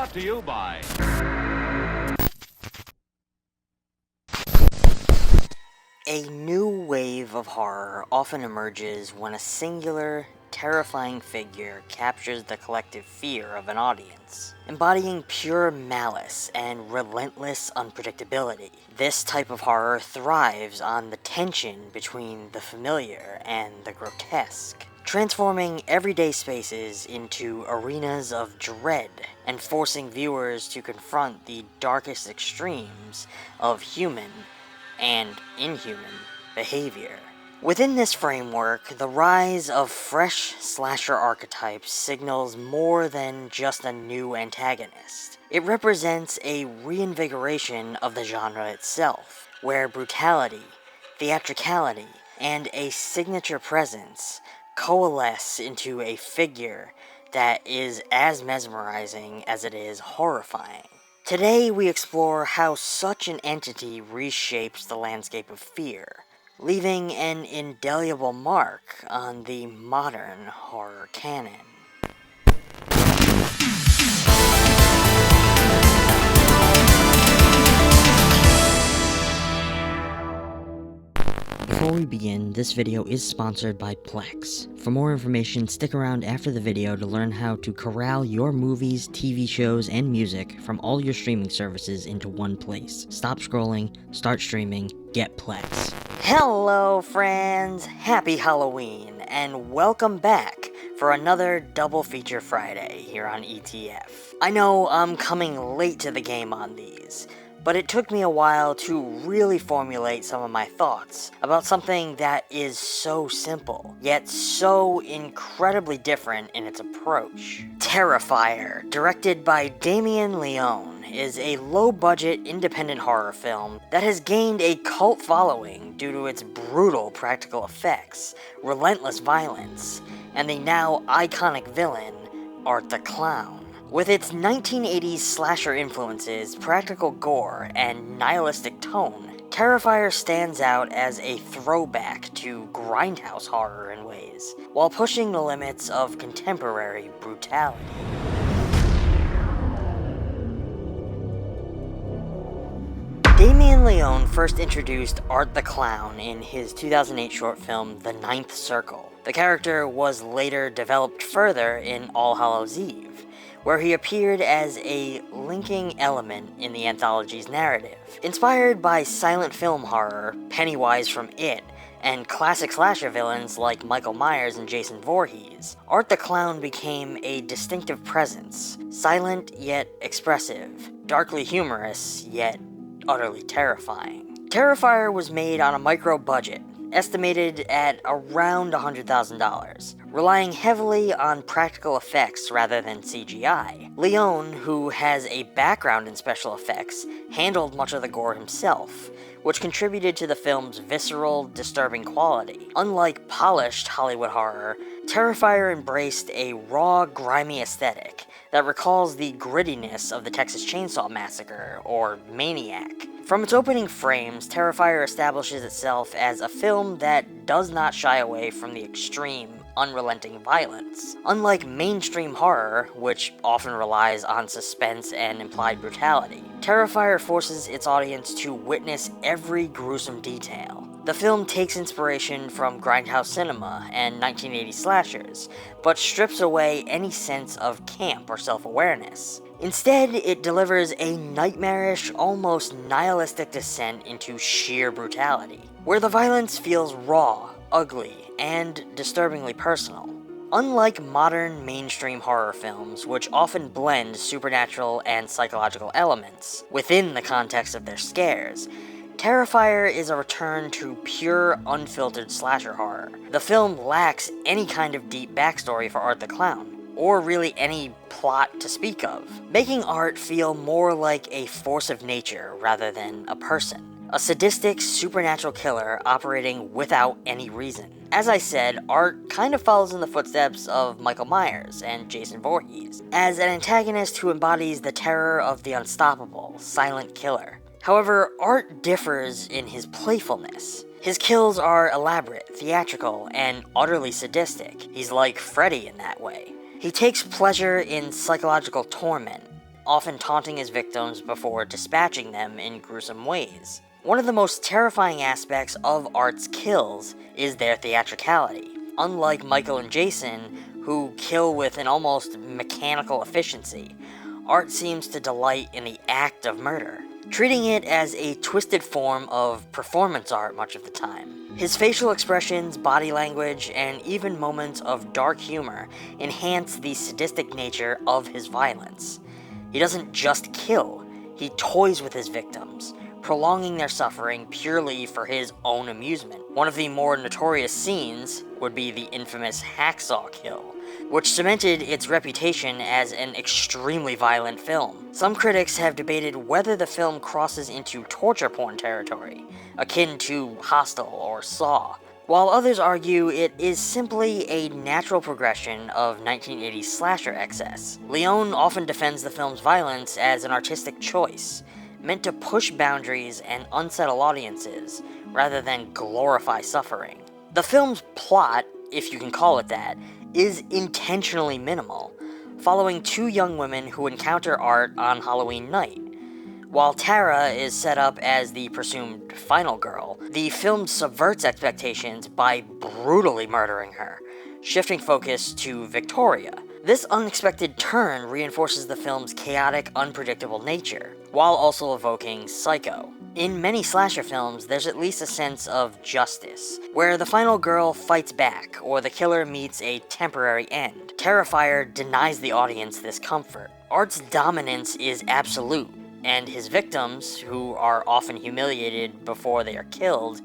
Brought to you by... A new wave of horror often emerges when a singular, terrifying figure captures the collective fear of an audience, embodying pure malice and relentless unpredictability. This type of horror thrives on the tension between the familiar and the grotesque, transforming everyday spaces into arenas of dread and forcing viewers to confront the darkest extremes of human and inhuman behavior. Within this framework, the rise of fresh slasher archetypes signals more than just a new antagonist. It represents a reinvigoration of the genre itself, where brutality, theatricality, and a signature presence coalesce into a figure that is as mesmerizing as it is horrifying. Today we explore how such an entity reshapes the landscape of fear, leaving an indelible mark on the modern horror canon. Before we begin, this video is sponsored by Plex. For more information, stick around after the video to learn how to corral your movies, TV shows, and music from all your streaming services into one place. Stop scrolling, start streaming, get Plex. Hello friends, happy Halloween, and welcome back for another Double Feature Friday here on ETF. I know I'm coming late to the game on these, but it took me a while to really formulate some of my thoughts about something that is so simple, yet so incredibly different in its approach. Terrifier, directed by Damien Leone, is a low-budget independent horror film that has gained a cult following due to its brutal practical effects, relentless violence, and the now iconic villain, Art the Clown. With its 1980s slasher influences, practical gore, and nihilistic tone, Terrifier stands out as a throwback to grindhouse horror in ways, while pushing the limits of contemporary brutality. Damien Leone first introduced Art the Clown in his 2008 short film The Ninth Circle. The character was later developed further in All Hallows Eve, where he appeared as a linking element in the anthology's narrative. Inspired by silent film horror, Pennywise from It, and classic slasher villains like Michael Myers and Jason Voorhees, Art the Clown became a distinctive presence, silent yet expressive, darkly humorous yet utterly terrifying. Terrifier was made on a micro budget, estimated at around $100,000, relying heavily on practical effects rather than CGI. Leone, who has a background in special effects, handled much of the gore himself, which contributed to the film's visceral, disturbing quality. Unlike polished Hollywood horror, Terrifier embraced a raw, grimy aesthetic that recalls the grittiness of the Texas Chainsaw Massacre, or Maniac. From its opening frames, Terrifier establishes itself as a film that does not shy away from the extreme, unrelenting violence. Unlike mainstream horror, which often relies on suspense and implied brutality, Terrifier forces its audience to witness every gruesome detail. The film takes inspiration from grindhouse cinema and 1980s slashers, but strips away any sense of camp or self-awareness. Instead, it delivers a nightmarish, almost nihilistic descent into sheer brutality, where the violence feels raw, ugly, and disturbingly personal. Unlike modern mainstream horror films, which often blend supernatural and psychological elements within the context of their scares, Terrifier is a return to pure, unfiltered slasher horror. The film lacks any kind of deep backstory for Art the Clown, or really any plot to speak of, making Art feel more like a force of nature rather than a person. A sadistic, supernatural killer operating without any reason. As I said, Art kind of follows in the footsteps of Michael Myers and Jason Voorhees, as an antagonist who embodies the terror of the unstoppable, silent killer. However, Art differs in his playfulness. His kills are elaborate, theatrical, and utterly sadistic. He's like Freddy in that way. He takes pleasure in psychological torment, often taunting his victims before dispatching them in gruesome ways. One of the most terrifying aspects of Art's kills is their theatricality. Unlike Michael and Jason, who kill with an almost mechanical efficiency, Art seems to delight in the act of murder, treating it as a twisted form of performance art much of the time. His facial expressions, body language, and even moments of dark humor enhance the sadistic nature of his violence. He doesn't just kill, he toys with his victims, prolonging their suffering purely for his own amusement. One of the more notorious scenes would be the infamous hacksaw kill, which cemented its reputation as an extremely violent film. Some critics have debated whether the film crosses into torture porn territory, akin to Hostel or Saw, while others argue it is simply a natural progression of 1980s slasher excess. Leone often defends the film's violence as an artistic choice, meant to push boundaries and unsettle audiences, rather than glorify suffering. The film's plot, if you can call it that, is intentionally minimal, following two young women who encounter Art on Halloween night. While Tara is set up as the presumed final girl, the film subverts expectations by brutally murdering her, shifting focus to Victoria. This unexpected turn reinforces the film's chaotic, unpredictable nature, while also evoking Psycho. In many slasher films, there's at least a sense of justice, where the final girl fights back, or the killer meets a temporary end. Terrifier denies the audience this comfort. Art's dominance is absolute, and his victims, who are often humiliated before they are killed,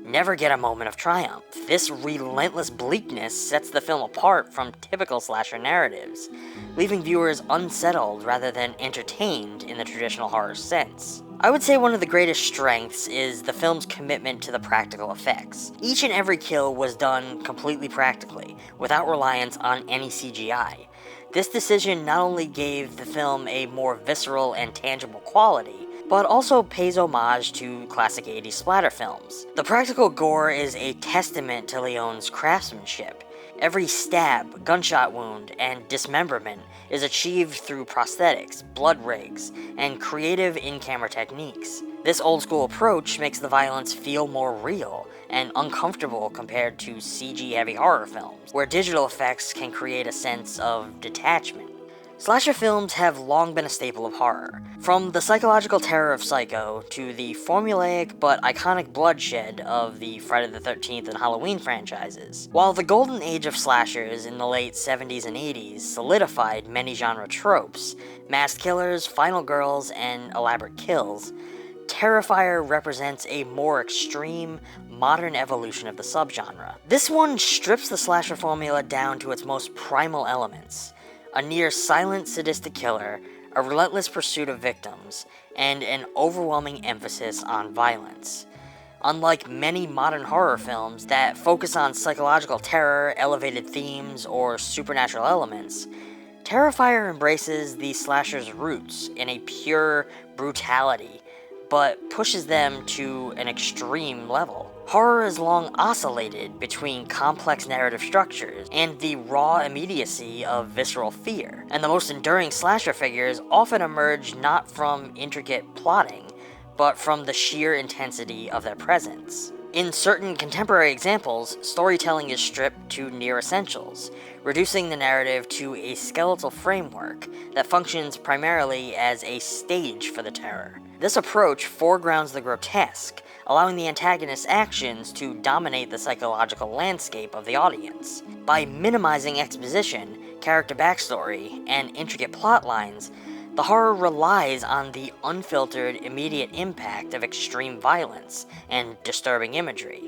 never get a moment of triumph. This relentless bleakness sets the film apart from typical slasher narratives, leaving viewers unsettled rather than entertained in the traditional horror sense. I would say one of the greatest strengths is the film's commitment to the practical effects. Each and every kill was done completely practically, without reliance on any CGI. This decision not only gave the film a more visceral and tangible quality, but also pays homage to classic 80s splatter films. The practical gore is a testament to Leone's craftsmanship. Every stab, gunshot wound, and dismemberment is achieved through prosthetics, blood rigs, and creative in-camera techniques. This old-school approach makes the violence feel more real and uncomfortable compared to CG-heavy horror films, where digital effects can create a sense of detachment. Slasher films have long been a staple of horror, from the psychological terror of Psycho to the formulaic but iconic bloodshed of the Friday the 13th and Halloween franchises. While the golden age of slashers in the late 70s and 80s solidified many genre tropes, masked killers, final girls, and elaborate kills, Terrifier represents a more extreme, modern evolution of the subgenre. This one strips the slasher formula down to its most primal elements: a near-silent sadistic killer, a relentless pursuit of victims, and an overwhelming emphasis on violence. Unlike many modern horror films that focus on psychological terror, elevated themes, or supernatural elements, Terrifier embraces the slasher's roots in a pure brutality, but pushes them to an extreme level. Horror has long oscillated between complex narrative structures and the raw immediacy of visceral fear, and the most enduring slasher figures often emerge not from intricate plotting, but from the sheer intensity of their presence. In certain contemporary examples, storytelling is stripped to near essentials, reducing the narrative to a skeletal framework that functions primarily as a stage for the terror. This approach foregrounds the grotesque, allowing the antagonist's actions to dominate the psychological landscape of the audience. By minimizing exposition, character backstory, and intricate plot lines, the horror relies on the unfiltered, immediate impact of extreme violence and disturbing imagery,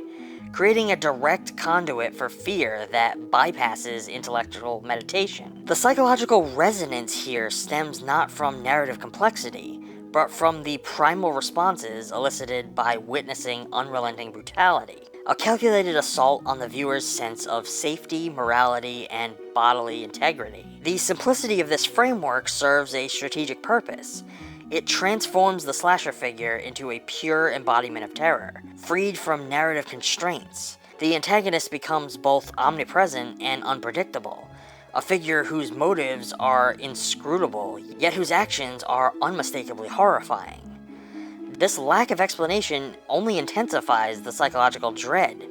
creating a direct conduit for fear that bypasses intellectual meditation. The psychological resonance here stems not from narrative complexity, but from the primal responses elicited by witnessing unrelenting brutality, a calculated assault on the viewer's sense of safety, morality, and bodily integrity. The simplicity of this framework serves a strategic purpose. It transforms the slasher figure into a pure embodiment of terror, freed from narrative constraints. The antagonist becomes both omnipresent and unpredictable, a figure whose motives are inscrutable, yet whose actions are unmistakably horrifying. This lack of explanation only intensifies the psychological dread,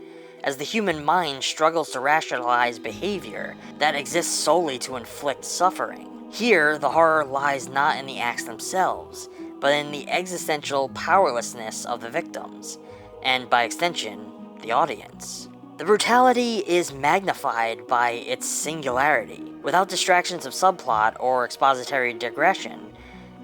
as the human mind struggles to rationalize behavior that exists solely to inflict suffering. Here, the horror lies not in the acts themselves, but in the existential powerlessness of the victims, and by extension, the audience. The brutality is magnified by its singularity. Without distractions of subplot or expository digression,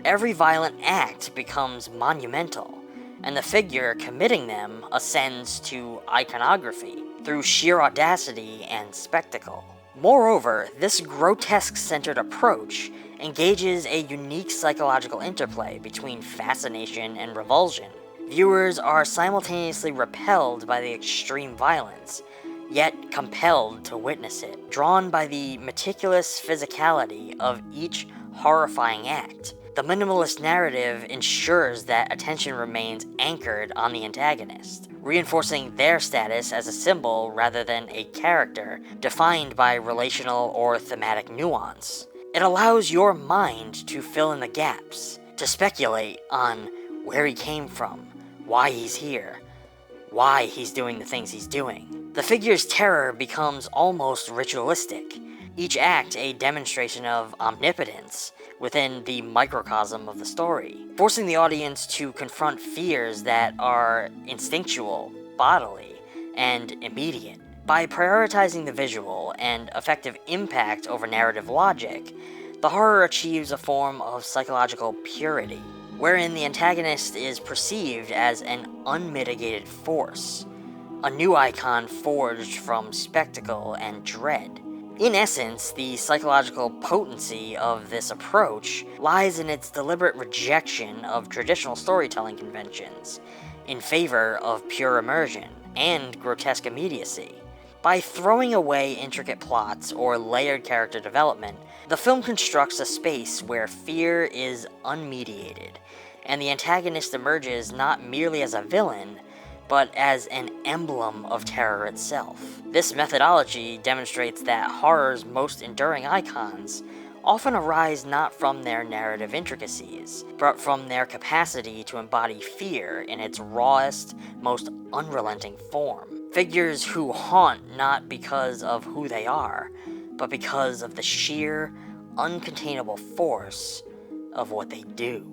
every violent act becomes monumental, and the figure committing them ascends to iconography through sheer audacity and spectacle. Moreover, this grotesque-centered approach engages a unique psychological interplay between fascination and revulsion. Viewers are simultaneously repelled by the extreme violence, yet compelled to witness it, drawn by the meticulous physicality of each horrifying act. The minimalist narrative ensures that attention remains anchored on the antagonist, reinforcing their status as a symbol rather than a character defined by relational or thematic nuance. It allows your mind to fill in the gaps, to speculate on where he came from, why he's here, why he's doing the things he's doing. The figure's terror becomes almost ritualistic, each act a demonstration of omnipotence within the microcosm of the story, forcing the audience to confront fears that are instinctual, bodily, and immediate. By prioritizing the visual and effective impact over narrative logic, the horror achieves a form of psychological purity, wherein the antagonist is perceived as an unmitigated force, a new icon forged from spectacle and dread. In essence, the psychological potency of this approach lies in its deliberate rejection of traditional storytelling conventions in favor of pure immersion and grotesque immediacy. By throwing away intricate plots or layered character development, the film constructs a space where fear is unmediated, and the antagonist emerges not merely as a villain, but as an emblem of terror itself. This methodology demonstrates that horror's most enduring icons often arise not from their narrative intricacies, but from their capacity to embody fear in its rawest, most unrelenting form. Figures who haunt not because of who they are, but because of the sheer, uncontainable force of what they do.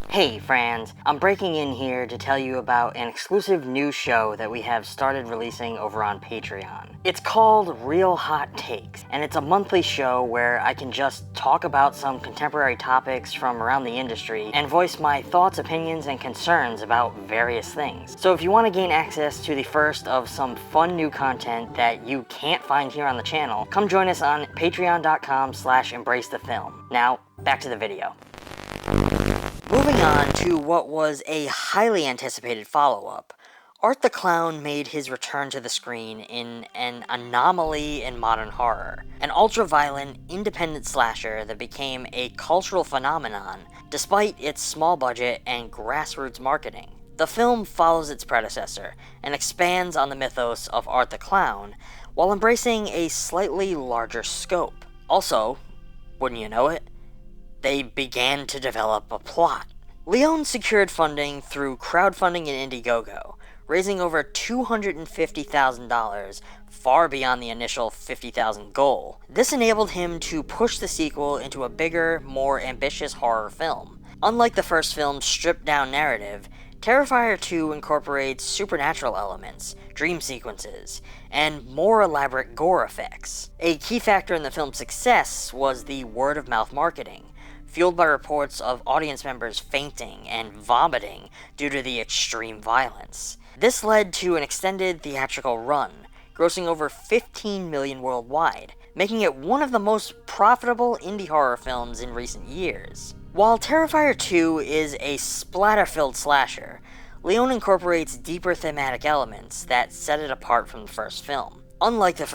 Hey friends, I'm breaking in here to tell you about an exclusive new show that we have started releasing over on Patreon. It's called Real Hot Takes, and it's a monthly show where I can just talk about some contemporary topics from around the industry and voice my thoughts, opinions, and concerns about various things. So if you want to gain access to the first of some fun new content that you can't find here on the channel, come join us on patreon.com/embracethefilm. Now, back to the video. Moving on to what was a highly anticipated follow-up, Art the Clown made his return to the screen in an anomaly in modern horror, an ultra-violent, independent slasher that became a cultural phenomenon despite its small budget and grassroots marketing. The film follows its predecessor and expands on the mythos of Art the Clown while embracing a slightly larger scope. Also, wouldn't you know it, they began to develop a plot. Leone secured funding through crowdfunding and Indiegogo, raising over $250,000, far beyond the initial $50,000 goal. This enabled him to push the sequel into a bigger, more ambitious horror film. Unlike the first film's stripped-down narrative, Terrifier 2 incorporates supernatural elements, dream sequences, and more elaborate gore effects. A key factor in the film's success was the word-of-mouth marketing, fueled by reports of audience members fainting and vomiting due to the extreme violence. This led to an extended theatrical run, grossing over $15 million worldwide, making it one of the most profitable indie horror films in recent years. While Terrifier 2 is a splatter-filled slasher, Leone incorporates deeper thematic elements that set it apart from the first film. Unlike the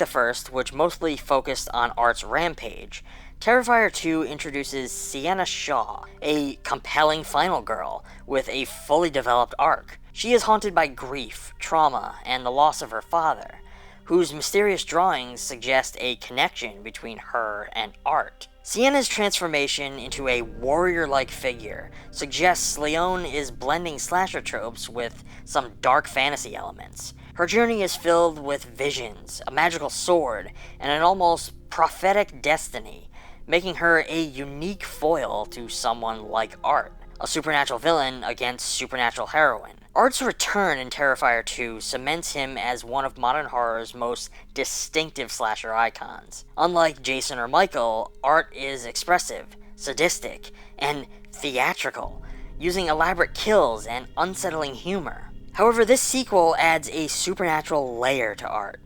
first, which mostly focused on Art's rampage, Terrifier 2 introduces Sienna Shaw, a compelling final girl with a fully developed arc. She is haunted by grief, trauma, and the loss of her father, whose mysterious drawings suggest a connection between her and Art. Sienna's transformation into a warrior-like figure suggests Leone is blending slasher tropes with some dark fantasy elements. Her journey is filled with visions, a magical sword, and an almost prophetic destiny, making her a unique foil to someone like Art, a supernatural villain against supernatural heroine. Art's return in Terrifier 2 cements him as one of modern horror's most distinctive slasher icons. Unlike Jason or Michael, Art is expressive, sadistic, and theatrical, using elaborate kills and unsettling humor. However, this sequel adds a supernatural layer to Art.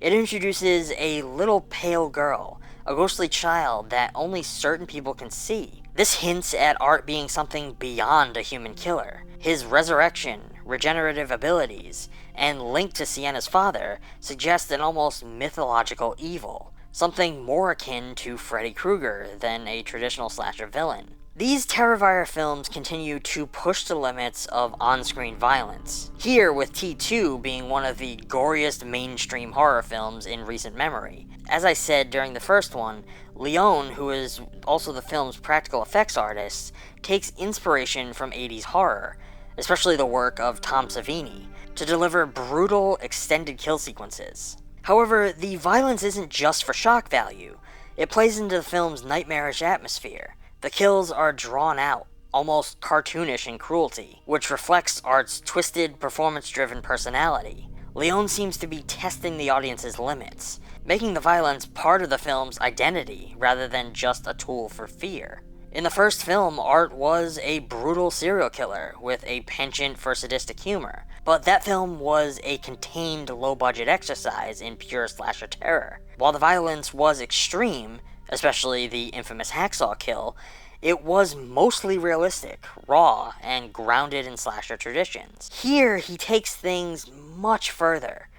It introduces a little pale girl, a ghostly child that only certain people can see. This hints at Art being something beyond a human killer. His resurrection, regenerative abilities, and link to Sienna's father suggest an almost mythological evil, something more akin to Freddy Krueger than a traditional slasher villain. These Terrifier films continue to push the limits of on-screen violence, here with T2 being one of the goriest mainstream horror films in recent memory. As I said during the first one, Leone, who is also the film's practical effects artist, takes inspiration from 80s horror, especially the work of Tom Savini, to deliver brutal, extended kill sequences. However, the violence isn't just for shock value. It plays into the film's nightmarish atmosphere. The kills are drawn out, almost cartoonish in cruelty, which reflects Art's twisted, performance-driven personality. Leone seems to be testing the audience's limits, making the violence part of the film's identity rather than just a tool for fear. In the first film, Art was a brutal serial killer with a penchant for sadistic humor, but that film was a contained, low-budget exercise in pure slasher terror. While the violence was extreme, especially the infamous hacksaw kill, it was mostly realistic, raw, and grounded in slasher traditions. Here, he takes things much further,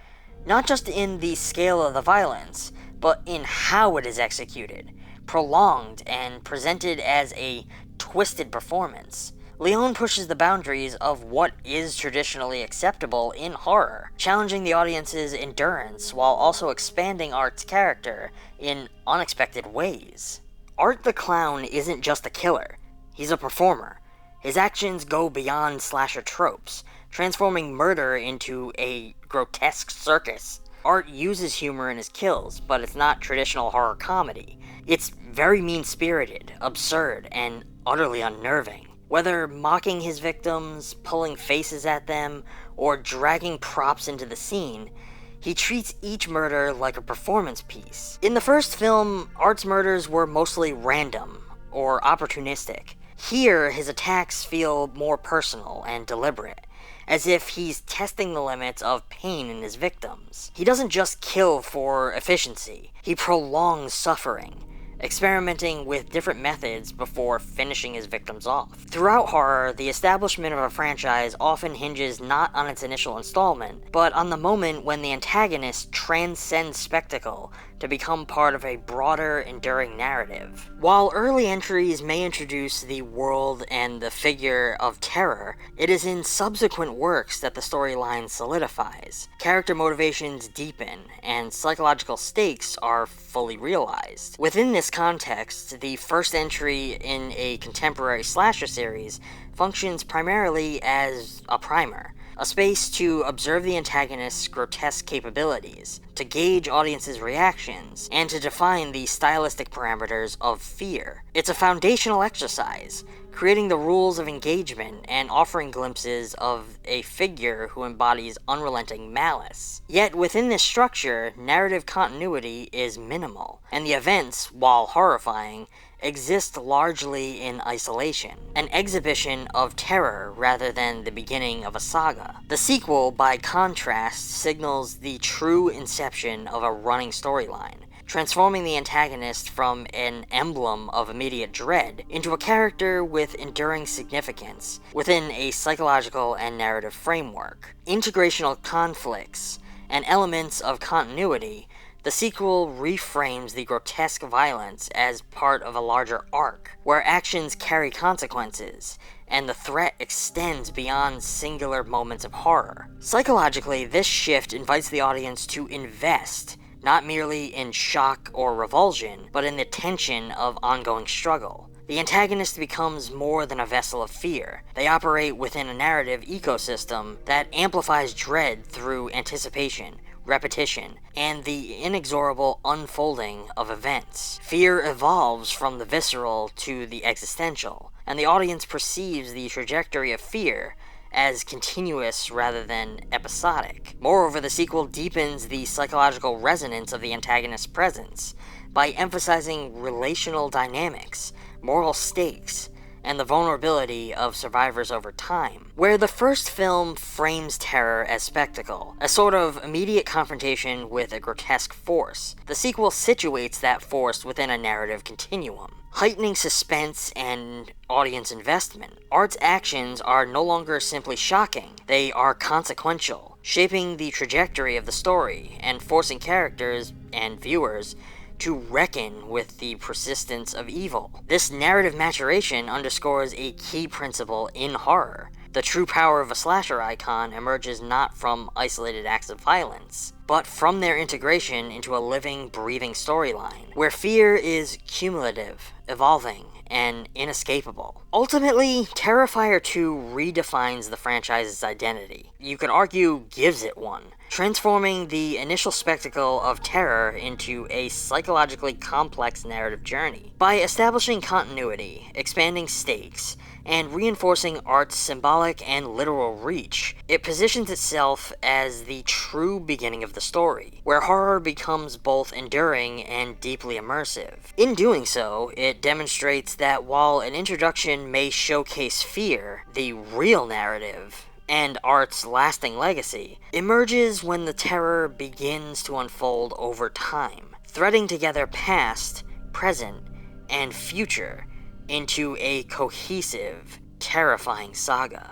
not just in the scale of the violence, but in how it is executed, prolonged, and presented as a twisted performance. Leone pushes the boundaries of what is traditionally acceptable in horror, challenging the audience's endurance while also expanding Art's character in unexpected ways. Art the Clown isn't just a killer, he's a performer. His actions go beyond slasher tropes, transforming murder into a grotesque circus. Art uses humor in his kills, but it's not traditional horror comedy. It's very mean-spirited, absurd, and utterly unnerving. Whether mocking his victims, pulling faces at them, or dragging props into the scene, he treats each murder like a performance piece. In the first film, Art's murders were mostly random, or opportunistic. Here, his attacks feel more personal and deliberate, as if he's testing the limits of pain in his victims. He doesn't just kill for efficiency, he prolongs suffering, experimenting with different methods before finishing his victims off. Throughout horror, the establishment of a franchise often hinges not on its initial installment, but on the moment when the antagonist transcends spectacle to become part of a broader, enduring narrative. While early entries may introduce the world and the figure of terror, it is in subsequent works that the storyline solidifies. Character motivations deepen, and psychological stakes are fully realized. Within this context, the first entry in a contemporary slasher series functions primarily as a primer, a space to observe the antagonist's grotesque capabilities, to gauge audiences' reactions, and to define the stylistic parameters of fear. It's a foundational exercise, creating the rules of engagement and offering glimpses of a figure who embodies unrelenting malice. Yet within this structure, narrative continuity is minimal, and the events, while horrifying, exist largely in isolation, an exhibition of terror rather than the beginning of a saga. The sequel, by contrast, signals the true inception of a running storyline, transforming the antagonist from an emblem of immediate dread into a character with enduring significance within a psychological and narrative framework. Integrational conflicts and elements of continuity, the sequel reframes the grotesque violence as part of a larger arc, where actions carry consequences, and the threat extends beyond singular moments of horror. Psychologically, this shift invites the audience to invest, not merely in shock or revulsion, but in the tension of ongoing struggle. The antagonist becomes more than a vessel of fear. They operate within a narrative ecosystem that amplifies dread through anticipation, repetition, and the inexorable unfolding of events. Fear evolves from the visceral to the existential, and the audience perceives the trajectory of fear as continuous rather than episodic. Moreover, the sequel deepens the psychological resonance of the antagonist's presence by emphasizing relational dynamics, moral stakes, and the vulnerability of survivors over time. Where the first film frames terror as spectacle, a sort of immediate confrontation with a grotesque force, the sequel situates that force within a narrative continuum, heightening suspense and audience investment. Art's actions are no longer simply shocking, they are consequential, shaping the trajectory of the story and forcing characters and viewers to reckon with the persistence of evil. This narrative maturation underscores a key principle in horror. The true power of a slasher icon emerges not from isolated acts of violence, but from their integration into a living, breathing storyline, where fear is cumulative, evolving, and inescapable. Ultimately, Terrifier 2 redefines the franchise's identity. You could argue gives it one, transforming the initial spectacle of terror into a psychologically complex narrative journey. By establishing continuity, expanding stakes, and reinforcing art's symbolic and literal reach, it positions itself as the true beginning of the story, where horror becomes both enduring and deeply immersive. In doing so, it demonstrates that while an introduction may showcase fear, the real narrative, and art's lasting legacy, emerges when the terror begins to unfold over time, threading together past, present, and future into a cohesive, terrifying saga.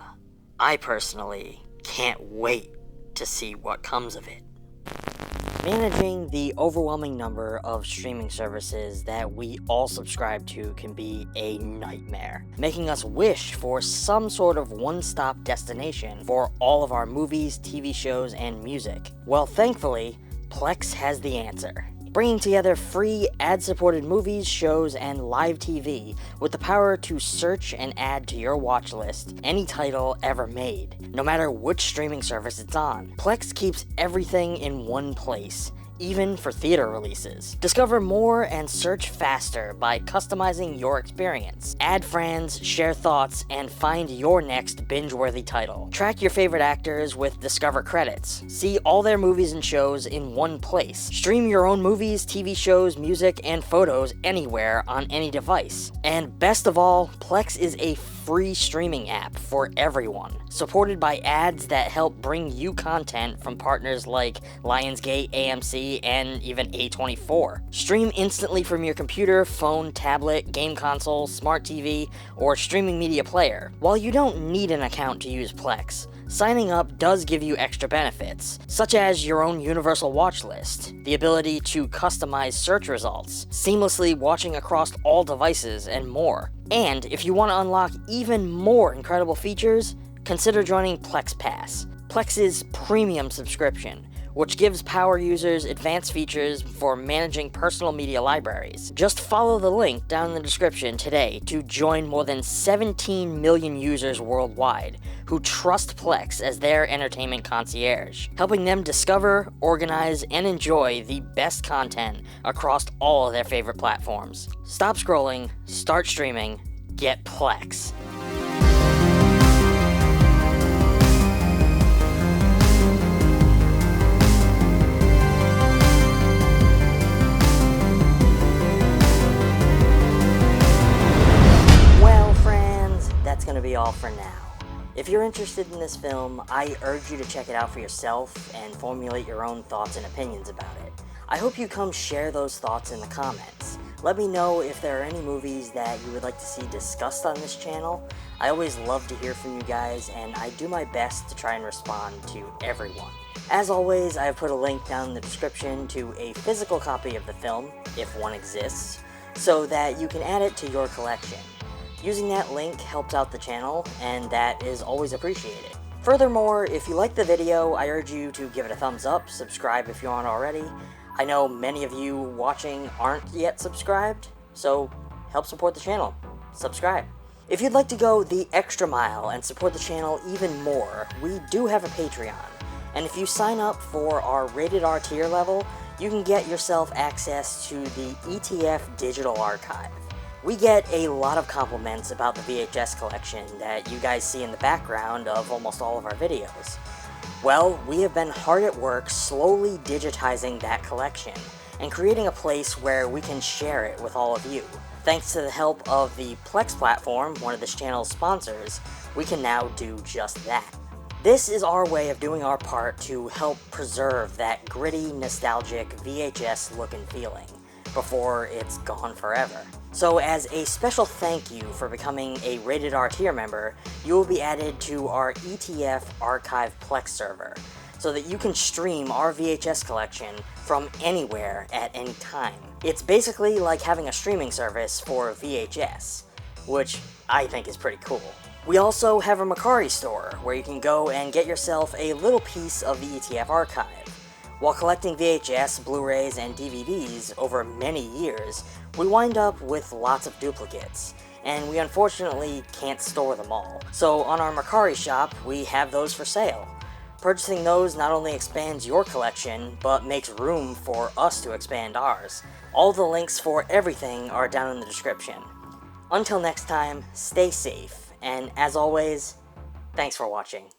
I personally can't wait to see what comes of it. Managing the overwhelming number of streaming services that we all subscribe to can be a nightmare, making us wish for some sort of one-stop destination for all of our movies, TV shows, and music. Well, thankfully, Plex has the answer, bringing together free ad-supported movies, shows, and live TV with the power to search and add to your watch list any title ever made, no matter which streaming service it's on. Plex keeps everything in one place, even for theater releases. Discover more and search faster by customizing your experience. Add friends, share thoughts, and find your next binge-worthy title. Track your favorite actors with Discover credits. See all their movies and shows in one place. Stream your own movies, TV shows, music, and photos anywhere on any device. And best of all, Plex is a free streaming app for everyone, supported by ads that help bring you content from partners like Lionsgate, AMC, and even A24. Stream instantly from your computer, phone, tablet, game console, smart TV, or streaming media player. While you don't need an account to use Plex, signing up does give you extra benefits, such as your own universal watch list, the ability to customize search results, seamlessly watching across all devices, and more. And if you want to unlock even more incredible features, consider joining Plex Pass, Plex's premium subscription, which gives power users advanced features for managing personal media libraries. Just follow the link down in the description today to join more than 17 million users worldwide who trust Plex as their entertainment concierge, helping them discover, organize, and enjoy the best content across all of their favorite platforms. Stop scrolling, start streaming, get Plex. That's going to be all for now. If you're interested in this film, I urge you to check it out for yourself and formulate your own thoughts and opinions about it. I hope you come share those thoughts in the comments. Let me know if there are any movies that you would like to see discussed on this channel. I always love to hear from you guys, and I do my best to try and respond to everyone. As always, I have put a link down in the description to a physical copy of the film, if one exists, so that you can add it to your collection. Using that link helps out the channel, and that is always appreciated. Furthermore, if you like the video, I urge you to give it a thumbs up, subscribe if you aren't already. I know many of you watching aren't yet subscribed, so help support the channel. Subscribe. If you'd like to go the extra mile and support the channel even more, we do have a Patreon. And if you sign up for our Rated R tier level, you can get yourself access to the ETF Digital Archive. We get a lot of compliments about the VHS collection that you guys see in the background of almost all of our videos. Well, we have been hard at work slowly digitizing that collection and creating a place where we can share it with all of you. Thanks to the help of the Plex platform, one of this channel's sponsors, we can now do just that. This is our way of doing our part to help preserve that gritty, nostalgic VHS look and feeling before it's gone forever. So as a special thank you for becoming a Rated R tier member, you will be added to our ETF Archive Plex server, so that you can stream our VHS collection from anywhere at any time. It's basically like having a streaming service for VHS, which I think is pretty cool. We also have a Mercari store, where you can go and get yourself a little piece of the ETF archive. While collecting VHS, Blu-rays, and DVDs over many years, we wind up with lots of duplicates, and we unfortunately can't store them all. So on our Mercari shop, we have those for sale. Purchasing those not only expands your collection, but makes room for us to expand ours. All the links for everything are down in the description. Until next time, stay safe, and as always, thanks for watching.